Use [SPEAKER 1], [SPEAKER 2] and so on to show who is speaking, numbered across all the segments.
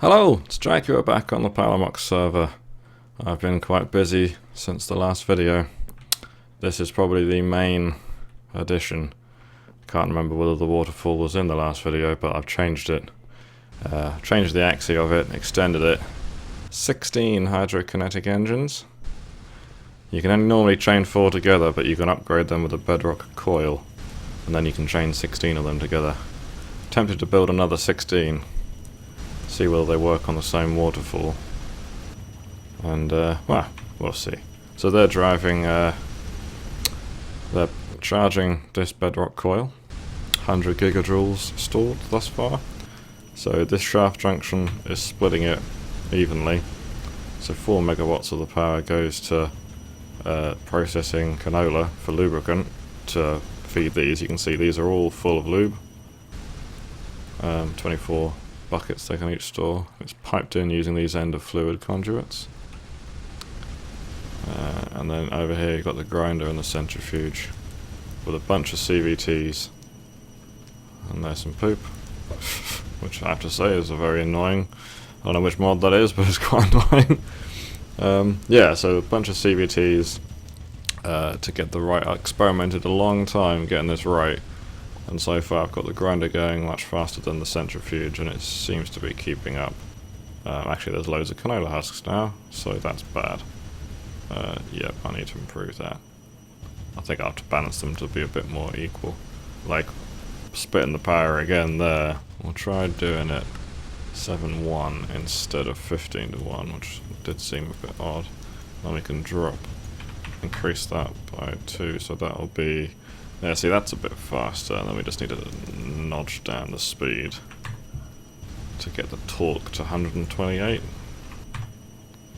[SPEAKER 1] Hello, it's Jaguar back on the Palamox server. I've been quite busy since the last video. This is probably the main addition. Can't remember whether the waterfall was in the last video, but I've changed it. Changed the axis of it, extended it. 16 hydrokinetic engines. You can only normally chain 4 together, but you can upgrade them with a bedrock coil, and then you can chain 16 of them together. Tempted to build another 16. See whether they work on the same waterfall. And, well, we'll see. So they're driving, they're charging this bedrock coil. 100 gigajoules stored thus far. So this shaft junction is splitting it evenly. So 4 megawatts of the power goes to processing canola for lubricant to feed these. You can see these are all full of lube. 24 buckets they can each store. It's piped in using these end of fluid conduits. And then over here you've got the grinder and the centrifuge with a bunch of CVTs. And there's some poop, which I have to say is a very annoying. I don't know which mod that is, but it's quite annoying. Yeah, so a bunch of CVTs to get the right. I experimented a long time getting this right. And so far I've got the grinder going much faster than the centrifuge, and it seems to be keeping up. Actually there's loads of canola husks now, so that's bad. Yep, I need to improve that. I think I'll have to balance them to be a bit more equal. Like, splitting the power again there. We'll try doing it 7-1 instead of 15-1, which did seem a bit odd. Then we can increase that by 2, so that'll be... Yeah, see, that's a bit faster, and then we just need to notch down the speed to get the torque to 128.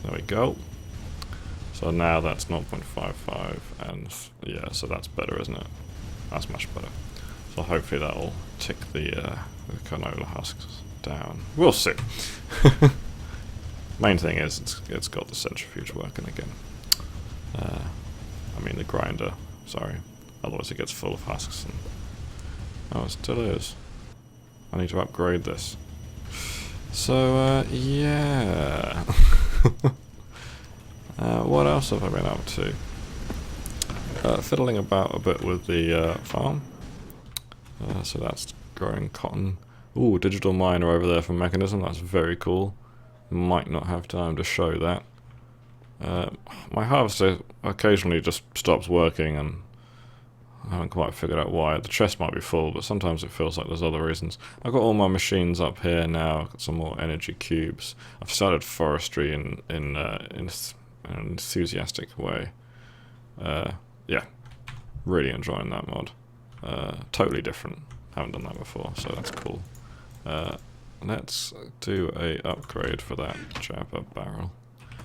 [SPEAKER 1] There we go. So now that's 0.55, and yeah, so that's better, isn't it? That's much better. So hopefully that'll tick the canola husks down. We'll see. Main thing is it's got the centrifuge working again. I mean the grinder, sorry. Otherwise it gets full of husks. And oh, it still is. I need to upgrade this. So, yeah. What else have I been up to? Fiddling about a bit with the farm. So that's growing cotton. Ooh, digital miner over there for mechanism. That's very cool. Might not have time to show that. My harvester occasionally just stops working, and I haven't quite figured out why. The chest might be full, but sometimes it feels like there's other reasons. I've got all my machines up here now. I've got some more energy cubes. I've started forestry in an enthusiastic way. Yeah, really enjoying that mod. Totally different. Haven't done that before, so that's cool. Let's do a upgrade for that jabber barrel.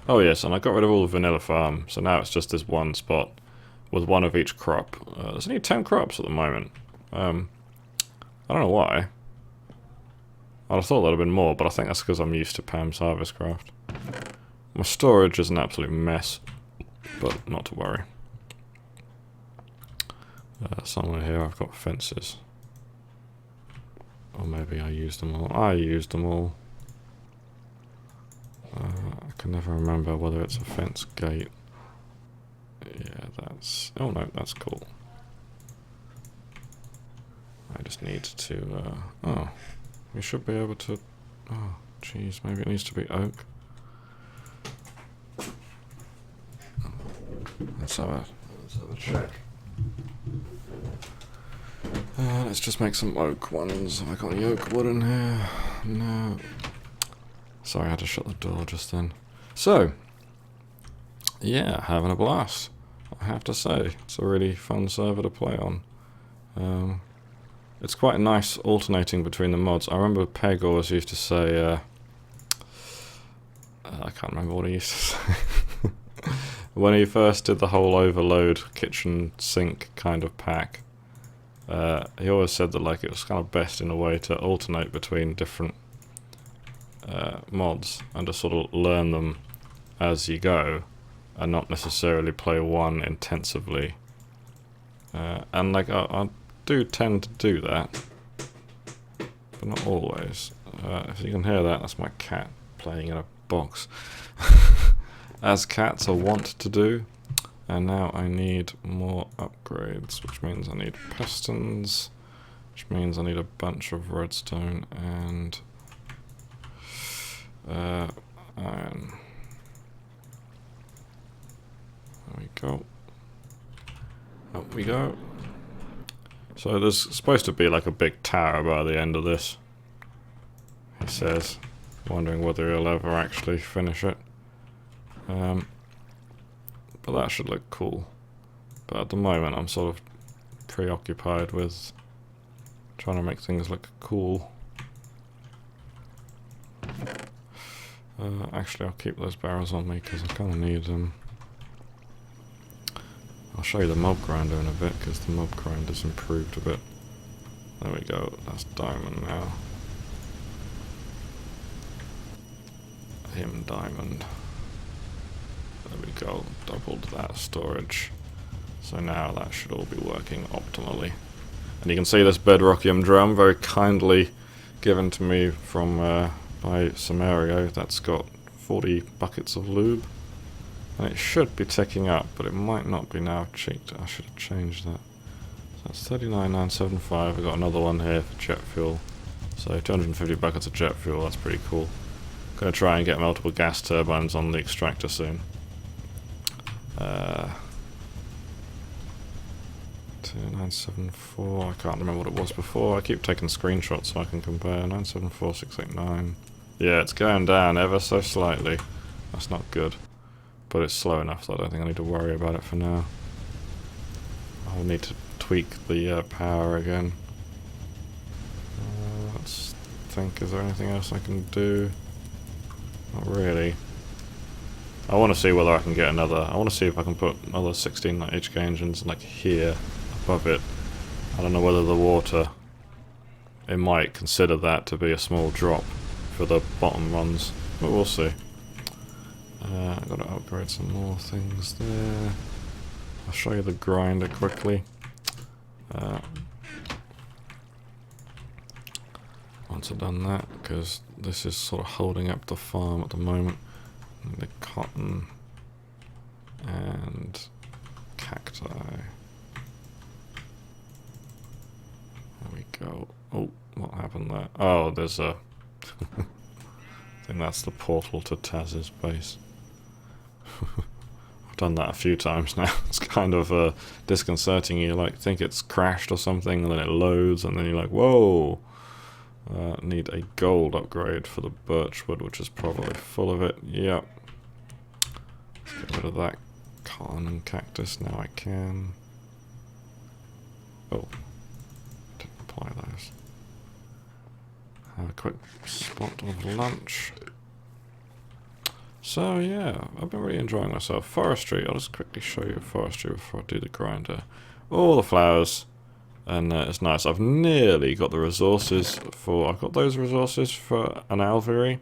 [SPEAKER 1] Oh yes, and I got rid of all the vanilla farm, so now it's just this one spot with one of each crop. There's only 10 crops at the moment. I don't know why. I'd have thought there'd have been more, but I think that's because I'm used to Pam's RotaryCraft. My storage is an absolute mess, but not to worry. Somewhere here I've got fences. Or maybe I used them all. I used them all. I can never remember whether it's a fence gate. Yeah, that's... Oh no, that's cool. I just need to... oh, we should be able to... Oh, jeez, maybe it needs to be oak. Let's have a check. Let's just make some oak ones. Have I got any oak wood in here? No. Sorry, I had to shut the door just then. So, yeah, having a blast. I have to say, it's a really fun server to play on. It's quite nice alternating between the mods. I remember Peg always used to say, I can't remember what he used to say. When he first did the whole overload kitchen sink kind of pack, he always said that like it was kind of best in a way to alternate between different mods and to sort of learn them as you go, and not necessarily play one intensively. And like I do tend to do that, but not always. if you can hear that, that's my cat playing in a box. As cats are wont to do. And now I need more upgrades, which means I need pistons, which means I need a bunch of redstone and iron. There we go. Up we go. So there's supposed to be like a big tower by the end of this, he says, wondering whether he'll ever actually finish it. But that should look cool. But at the moment I'm sort of preoccupied with trying to make things look cool. Actually I'll keep those barrels on me because I kind of need them. I'll show you the mob grinder in a bit because the mob grinder's improved a bit. There we go, that's diamond now. Him diamond. There we go, doubled that storage. So now that should all be working optimally. And you can see this bedrockium drum, very kindly given to me from by Samario. That's got 40 buckets of lube. And it should be ticking up, but it might not be now. Checked. I should have changed that. So that's 39,975. We've got another one here for jet fuel. So 250 buckets of jet fuel, that's pretty cool. Gonna try and get multiple gas turbines on the extractor soon. 974, I can't remember what it was before. I keep taking screenshots so I can compare. 974689. Yeah, it's going down ever so slightly. That's not good. But it's slow enough that I don't think I need to worry about it for now. I'll need to tweak the power again. Let's think, is there anything else I can do? Not really. I want to see whether I can get another. I want to see if I can put another 16 HK engines like here above it. I don't know whether the water, it might consider that to be a small drop for the bottom runs, but we'll see. I've got to upgrade some more things there. I'll show you the grinder quickly. Once I've done that, because this is sort of holding up the farm at the moment. The cotton and cacti. There we go. Oh, what happened there? Oh, there's a... I think that's the portal to Taz's base. I've done that a few times now. It's kind of disconcerting. You like think it's crashed or something, and then it loads, and then you're like, whoa! Need a gold upgrade for the birchwood, which is probably full of it. Yep. Let's get rid of that cotton and cactus. Now I can. Oh, didn't apply those. Have a quick spot of lunch. So yeah, I've been really enjoying myself. Forestry, I'll just quickly show you forestry before I do the grinder. All the flowers, and it's nice. I've nearly got the resources for, I've got those resources for an alveary.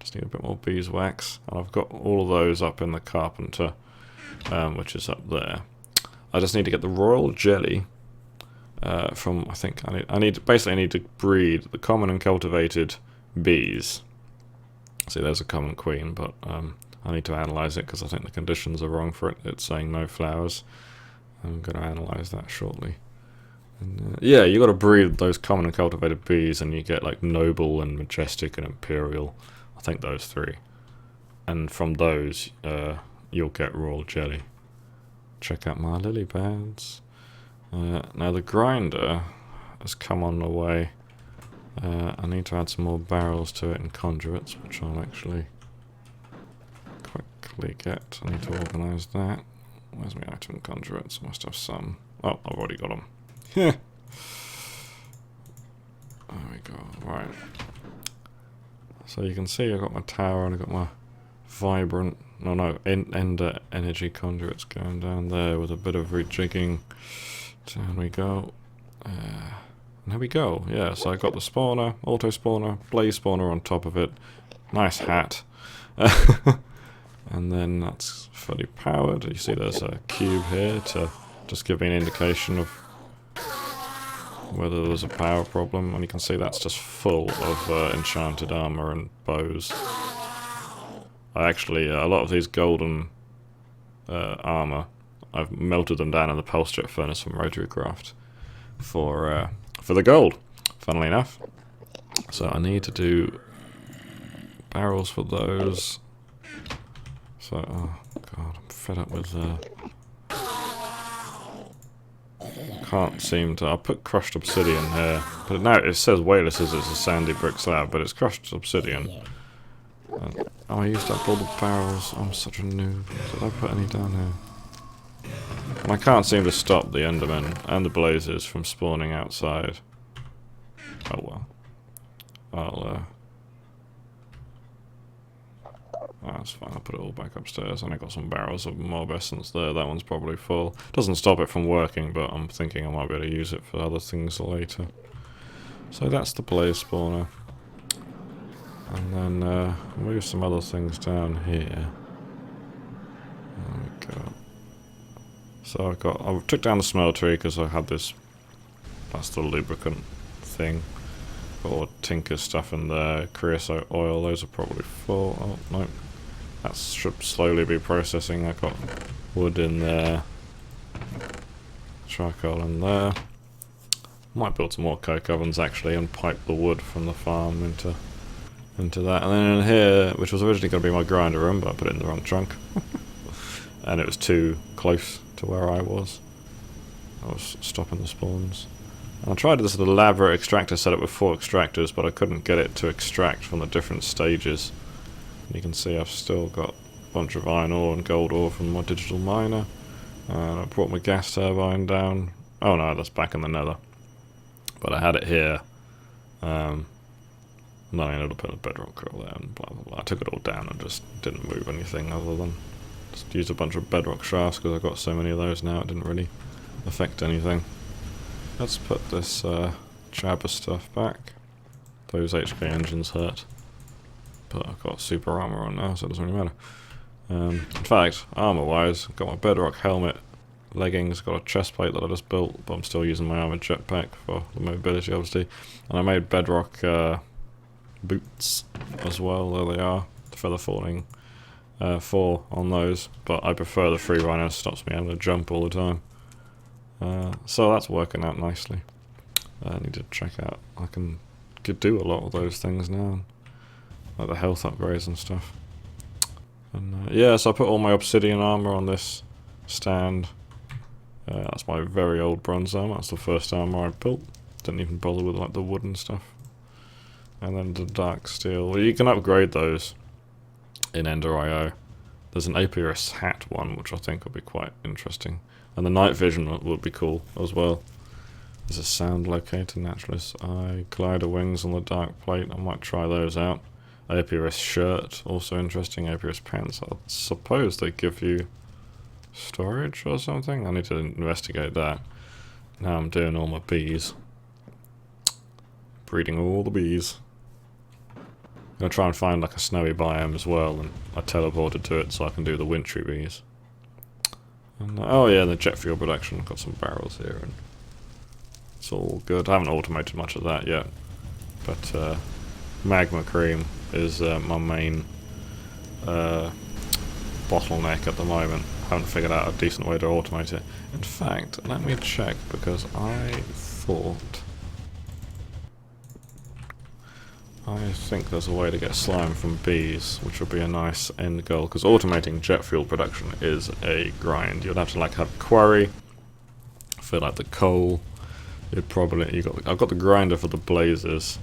[SPEAKER 1] Just need a bit more beeswax, and I've got all of those up in the carpenter, which is up there. I just need to get the royal jelly from, I think, I need to breed the common and cultivated bees. See, there's a common queen, but I need to analyze it because I think the conditions are wrong for it. It's saying no flowers. I'm going to analyze that shortly. And, yeah, you got to breed those common and cultivated bees, and you get like noble and majestic and imperial. I think those three. And from those, you'll get royal jelly. Check out my lily pads. Now the grinder has come on the way. I need to add some more barrels to it and conduits, which I'll actually quickly get. I need to organise that. Where's my item conduits? I must have some. Oh, I've already got them. Yeah. There we go. Right. So you can see I've got my tower and I've got my vibrant, ender energy conduits going down there with a bit of rejigging. Down we go. There we go. Yeah, so I got the spawner, auto spawner, blaze spawner on top of it. Nice hat. And then that's fully powered. You see there's a cube here to just give me an indication of whether there's a power problem, and you can see that's just full of enchanted armor and bows. I actually, a lot of these golden armor, I've melted them down in the pulse jet furnace from RotaryCraft for the gold, funnily enough. So I need to do barrels for those. So, oh god, I'm fed up with can't seem to. I put crushed obsidian here, but now it says weightless as it's a sandy brick slab, but it's crushed obsidian. And, oh, I used up all the barrels. I'm such a noob. Did I put any down here? And I can't seem to stop the Endermen and the blazes from spawning outside. Oh well. I'll that's fine, I'll put it all back upstairs. And I got some barrels of mob essence there. That one's probably full. Doesn't stop it from working, but I'm thinking I might be able to use it for other things later. So that's the blaze spawner. And then move some other things down here. There we go. So I took down the smeltery because I had this. That's the lubricant thing. Got all the tinker stuff in there. Creosote oil. Those are probably full. Oh no. That should slowly be processing. I got wood in there, charcoal in there. Might build some more coke ovens actually and pipe the wood from the farm into that. And then in here, which was originally going to be my grinder room, but I put it in the wrong trunk. And it was too close to where I was. I was stopping the spawns. And I tried this elaborate extractor setup with 4 extractors, but I couldn't get it to extract from the different stages. You can see I've still got a bunch of iron ore and gold ore from my digital miner. And I brought my gas turbine down. Oh no, that's back in the nether. But I had it here. Then I ended up in a bedrock grill there and blah blah blah. I took it all down and just didn't move anything other than just used a bunch of bedrock shafts because I've got so many of those now it didn't really affect anything. Let's put this Jabba stuff back. Those HK engines hurt. But I've got super armor on now, so it doesn't really matter. In fact, armor-wise, I've got my bedrock helmet, leggings, got a chest plate that I just built, but I'm still using my armored jetpack for the mobility, obviously. And I made bedrock boots as well, there they are, the feather falling 4 on those, but I prefer the free rhino, it stops me having to jump all the time. So that's working out nicely. I need to check out, I can do a lot of those things now. Like the health upgrades and stuff. And yeah, so I put all my obsidian armor on this stand. That's my very old bronze armor. That's the first armor I built. Didn't even bother with like the wood and stuff. And then the dark steel. Well, you can upgrade those in Ender.io. There's an Apiarist hat one, which I think would be quite interesting. And the night vision would be cool as well. There's a sound locator, naturalist eye, glider wings on the dark plate. I might try those out. Apiarist shirt, also interesting. Apiarist pants. I suppose they give you storage or something. I need to investigate that. Now I'm doing all my bees. Breeding all the bees. I'm gonna try and find like a snowy biome as well, and I teleported to it so I can do the wintry bees. And oh yeah, the jet fuel production. I've got some barrels here, and it's all good. I haven't automated much of that yet, but magma cream is my main bottleneck at the moment. I haven't figured out a decent way to automate it. In fact, let me check, because I think there's a way to get slime from bees, which would be a nice end goal, because automating jet fuel production is a grind. You'd have to like have a quarry, fill out the coal. I've got the grinder for the blazes.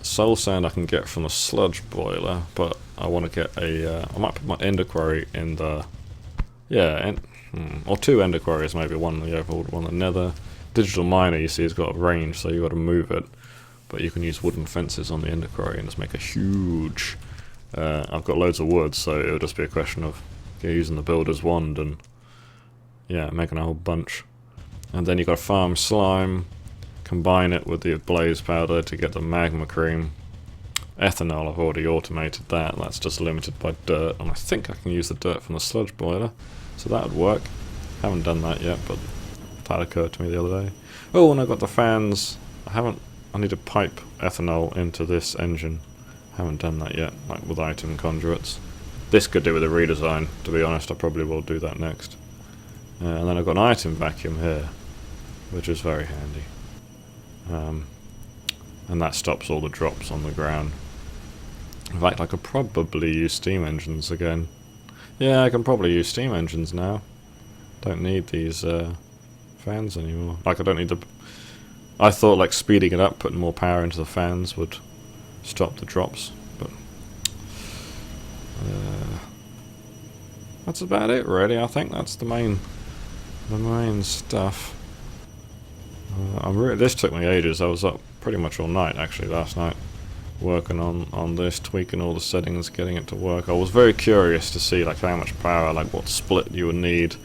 [SPEAKER 1] Soul sand I can get from the sludge boiler, but I want to get a. I might put my ender quarry in the. Yeah, or 2 ender quarries maybe. One in the overworld, one in the nether. Digital miner, you see, has got a range, so you got to move it. But you can use wooden fences on the ender quarry and just make a huge. I've got loads of wood, so it'll just be a question of using the builder's wand and yeah, making a whole bunch. And then you've got to farm slime. Combine it with the blaze powder to get the magma cream. Ethanol, I've already automated that. That's just limited by dirt, and I think I can use the dirt from the sludge boiler, so that would work. Haven't done that yet, but that occurred to me the other day. Oh, and I got the fans. I need to pipe ethanol into this engine. Haven't done that yet, like with item conduits. This could do with a redesign, to be honest. I probably will do that next. And then I've got an item vacuum here, which is very handy. And that stops all the drops on the ground. In fact, I could probably use steam engines again. Yeah, I can probably use steam engines now. Don't need these fans anymore. Like, I don't need the... I thought, like, speeding it up, putting more power into the fans would stop the drops, but... that's about it, really. I think that's the main stuff. This took me ages. I was up pretty much all night, actually, last night, working on this, tweaking all the settings, getting it to work. I was very curious to see, like, how much power, like, what split you would need,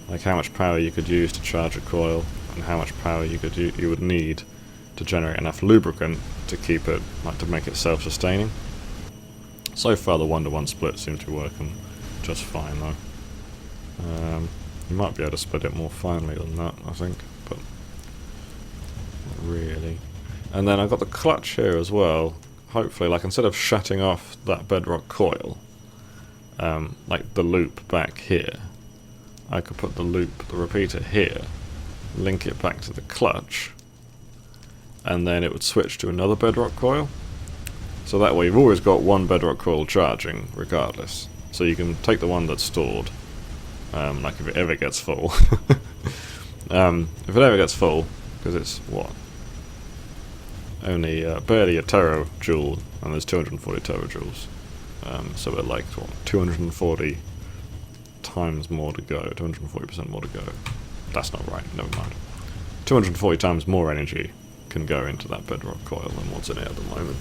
[SPEAKER 1] like, how much power you could use to charge a coil, and how much power you would need to generate enough lubricant to keep it, like, to make it self-sustaining. So far, the 1-to-1 split seems to be working just fine, though. You might be able to split it more finely than that, I think, but not really. And then I've got the clutch here as well. Hopefully, like, instead of shutting off that bedrock coil, like the loop back here, I could put the repeater here, link it back to the clutch, and then it would switch to another bedrock coil. So that way you've always got one bedrock coil charging, regardless. So you can take the one that's stored, like if it ever gets full. If it ever gets full, because it's, what? Only barely a terajoule, and there's 240 terajoules. So we're like, what, 240 times more to go, 240% more to go. That's not right, never mind. 240 times more energy can go into that bedrock coil than what's in it at the moment.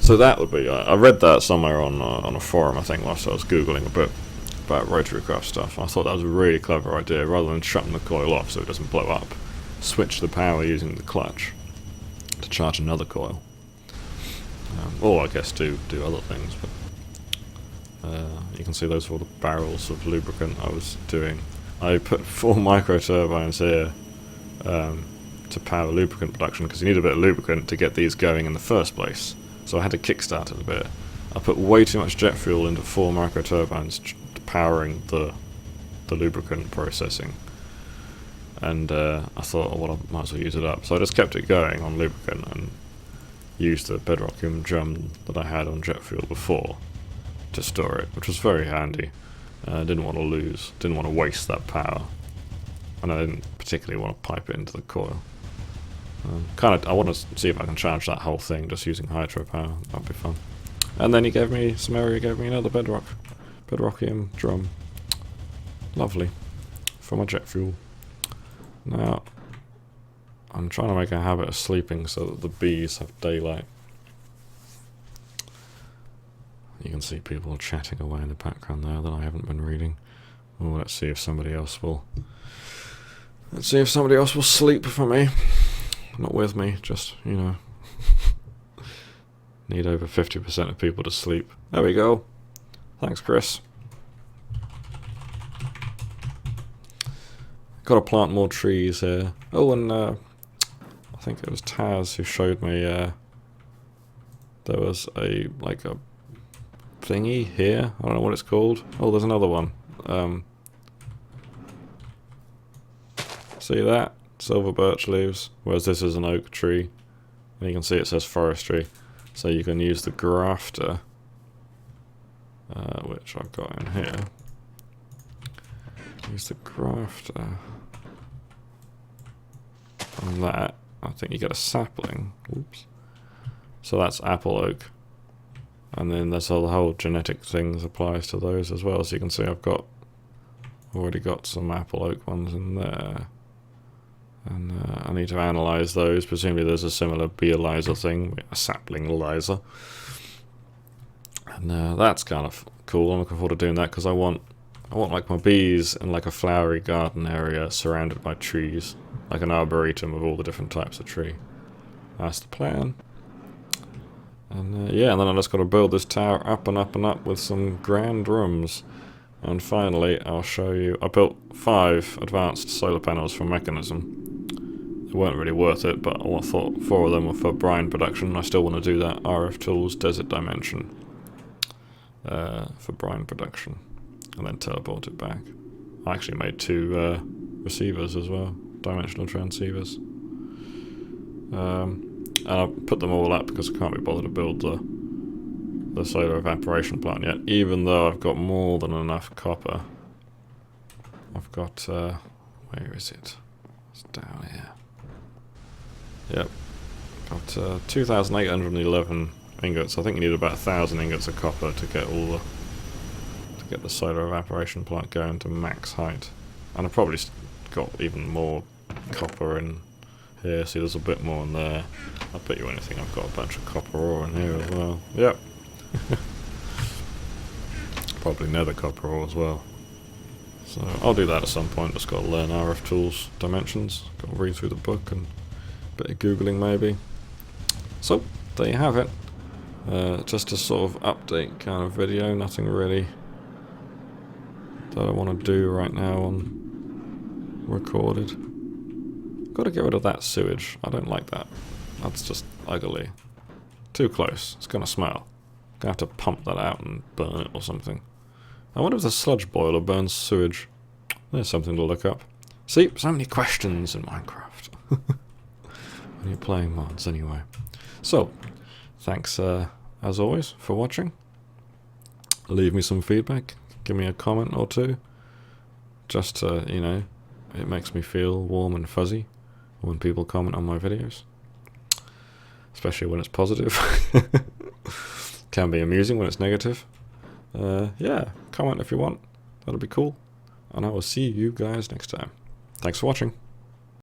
[SPEAKER 1] So that would be, I read that somewhere on a forum, I think, whilst I was Googling a bit about RotaryCraft stuff. I thought that was a really clever idea. Rather than shutting the coil off so it doesn't blow up, switch the power using the clutch to charge another coil. Or I guess do other things, but you can see those are all the barrels of lubricant I was doing. I put 4 micro turbines here to power lubricant production, because you need a bit of lubricant to get these going in the first place. So I had to kickstart it a bit. I put way too much jet fuel into 4 micro turbines powering the lubricant processing. And I thought, oh, well, I might as well use it up. So I just kept it going on lubricant and used the bedrockium drum that I had on jet fuel before to store it, which was very handy. I didn't want to waste that power. And I didn't particularly want to pipe it into the coil. I want to see if I can charge that whole thing just using hydropower. That'd be fun. And then he gave me another bedrockium drum. Lovely. For my jet fuel. Now, I'm trying to make a habit of sleeping so that the bees have daylight. You can see people chatting away in the background there that I haven't been reading. Oh, let's see if somebody else will sleep for me. Not with me, just, you know. Need over 50% of people to sleep. There we go. Thanks, Chris. Got to plant more trees here. Oh, and I think it was Taz who showed me there was a thingy here. I don't know what it's called. Oh, there's another one. See that? Silver birch leaves, whereas this is an oak tree. And you can see it says forestry. So you can use the grafter, which I've got in here. Use the grafter on that. I think you get a sapling. Oops. So that's apple oak. And then there's all the whole genetic things applies to those as well. So you can see I've already got some apple oak ones in there. And I need to analyze those. Presumably there's a similar bee ELISA thing, a sapling ELISA. And that's kind of cool. I'm looking forward to doing that because I want like my bees in like a flowery garden area surrounded by trees, like an arboretum of all the different types of tree. That's the plan. And yeah, and then I just got to build this tower up and up and up with some grand rooms. And finally, I'll show you. I built 5 advanced solar panels from Mechanism. they weren't really worth it, but I thought 4 of them were for brine production. I still want to do that RF Tools Desert Dimension for brine production, and then teleport it back. I actually made 2 receivers as well, dimensional transceivers. And I put them all up because I can't be bothered to build the solar evaporation plant yet, even though I've got more than enough copper. I've got, where is it? It's down here. Yep. Got 2,811 ingots. I think you need about 1,000 ingots of copper to get get the solar evaporation plant going to max height. And I've probably got even more copper in here. See, there's a bit more in there. I'll bet you anything I've got a bunch of copper ore in here as well. Yep. Probably nether copper ore as well. So I'll do that at some point. Just got to learn RF Tools dimensions. Got to read through the book and a bit of googling maybe. So there you have it. Just a sort of update kind of video. Nothing really that I want to do right now on recorded. Got to get rid of that sewage. I don't like that. That's just ugly. Too close. It's gonna smell. Gonna have to pump that out and burn it or something. I wonder if the sludge boiler burns sewage. There's something to look up. See, so many questions in Minecraft. When you're playing mods anyway. So, thanks as always for watching. Leave me some feedback. Give me a comment or 2. Just to, you know, it makes me feel warm and fuzzy when people comment on my videos. Especially when it's positive. Can be amusing when it's negative. Yeah, comment if you want. That'll be cool. And I will see you guys next time. Thanks for watching.